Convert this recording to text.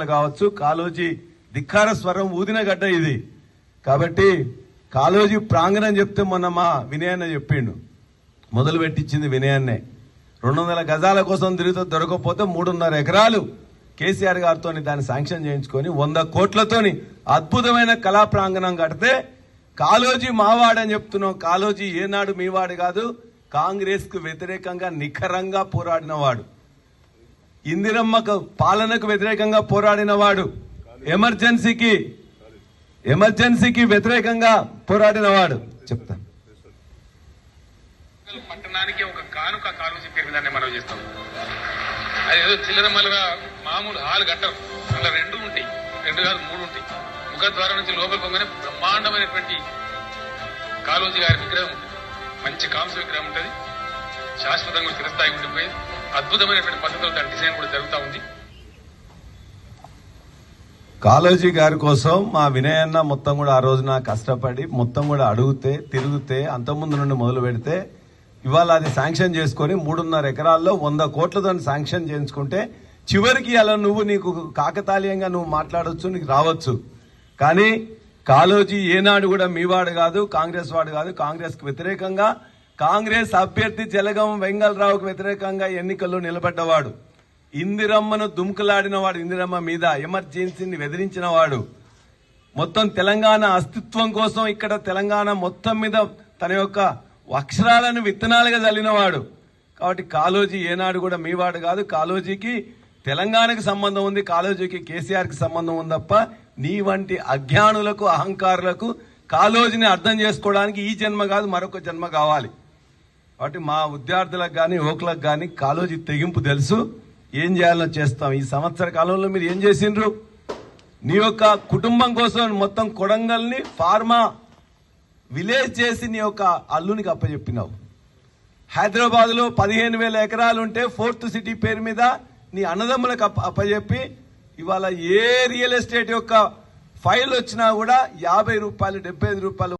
ఉద్యమాలు కావచ్చు, కాళోజీ ధిక్కార స్వరం ఊదిన గడ్డ ఇది. కాబట్టి కాళోజీ ప్రాంగణం చెప్తే మొన్న మా వినయన్న చెప్పిండు, మొదలు పెట్టించింది వినయన్నే. 200 గజాల కోసం తిరుగుతూ దొరకకపోతే 3.5 ఎకరాలు కేసీఆర్ గారితో దాన్ని శాంక్షన్ చేయించుకొని 100 కోట్లతోని అద్భుతమైన కళా ప్రాంగణం కడితే కాళోజీ మావాడని చెప్తున్నాం. కాళోజీ ఏనాడు మీవాడు కాదు, కాంగ్రెస్ కు వ్యతిరేకంగా నిఖరంగా పోరాడినవాడు, ఇందిరమ్మ పాలనకు వ్యతిరేకంగా పోరాడినవాడు, ఎమర్జెన్సీకి వ్యతిరేకంగా పోరాడినవాడు. చెప్తాను. పట్టణానికి ఒక కానుక కాళోజీ పేరు మీద మనం చేస్తాం. అది ఏదో చిల్లరమల్లగా మామూలు హాల్ కట్టరు, అలా 2 ఉంటాయి, 2 కాదు 3 ఉంటాయి. ముఖద్వారం నుంచి లోపల పోగానే బ్రహ్మాండమైనటువంటి కాళోజీ గారి విగ్రహం ఉంటుంది. మంచి కాంస్య విగ్రహం ఉంటుంది, శాశ్వతంగా చిరస్థాయి ఉండిపోయేది. అద్భుతమైనటువంటి పద్ధతిలో దాని డిజైన్ కూడా జరుగుతూ ఉంది. కాళోజీ గారి కోసం మా వినయన్న మొత్తం కూడా ఆ రోజున కష్టపడి మొత్తం కూడా అడిగితే తిరిగితే అంతకుముందు నుండి మొదలు పెడితే ఇవాళ అది శాంక్షన్ చేసుకొని 3.5 ఎకరాల్లో 100 కోట్లతో శాంక్షన్ చేయించుకుంటే చివరికి అలా నీకు కాకతాళీయంగా నువ్వు మాట్లాడొచ్చు, నీకు రావచ్చు. కానీ కాళోజీ ఏనాడు కూడా మీవాడు కాదు, కాంగ్రెస్ వాడు కాదు. కాంగ్రెస్ కు వ్యతిరేకంగా, కాంగ్రెస్ అభ్యర్థి జలగం వెంగళరావుకు వ్యతిరేకంగా ఎన్నికల్లో నిలబడ్డవాడు, ఇందిరమ్మను దుమ్కులాడినవాడు, ఇందిరమ్మ మీద ఎమర్జెన్సీని బెదిరించిన వాడు, మొత్తం తెలంగాణ అస్తిత్వం కోసం ఇక్కడ తెలంగాణ మొత్తం మీద తన యొక్క అక్షరాలను విత్తనాలుగా చల్లినవాడు. కాబట్టి కాళోజీ ఏనాడు కూడా మీవాడు కాదు. కాళోజీకి తెలంగాణకు సంబంధం ఉంది, కాళోజీకి కేసీఆర్ కి సంబంధం ఉంది తప్ప నీ వంటి అజ్ఞానులకు, అహంకారులకు కాళోజీని అర్థం చేసుకోవడానికి ఈ జన్మ కాదు మరొక జన్మ కావాలి. కాబట్టి మా విద్యార్థులకు గాని యువకులకు గాని కాళోజీ తెగింపు తెలుసు, ఏం చేయాలో చేస్తాం. ఈ సంవత్సర కాలంలో మీరు ఏం చేసిండ్రు? నీ యొక్క కుటుంబం కోసం మొత్తం కొడంగల్ని ఫార్మా విలేజ్ చేసి నీ యొక్క అల్లునికి అప్పచెప్పినావు. హైదరాబాద్ లో 15,000 ఎకరాలు ఉంటే 4th సిటీ పేరు మీద నీ అన్నదమ్ములకు అప్పచెప్పి ఇవాళ ఏ రియల్ ఎస్టేట్ యొక్క ఫైల్ వచ్చినా కూడా 50 రూపాయలు, 75 రూపాయలు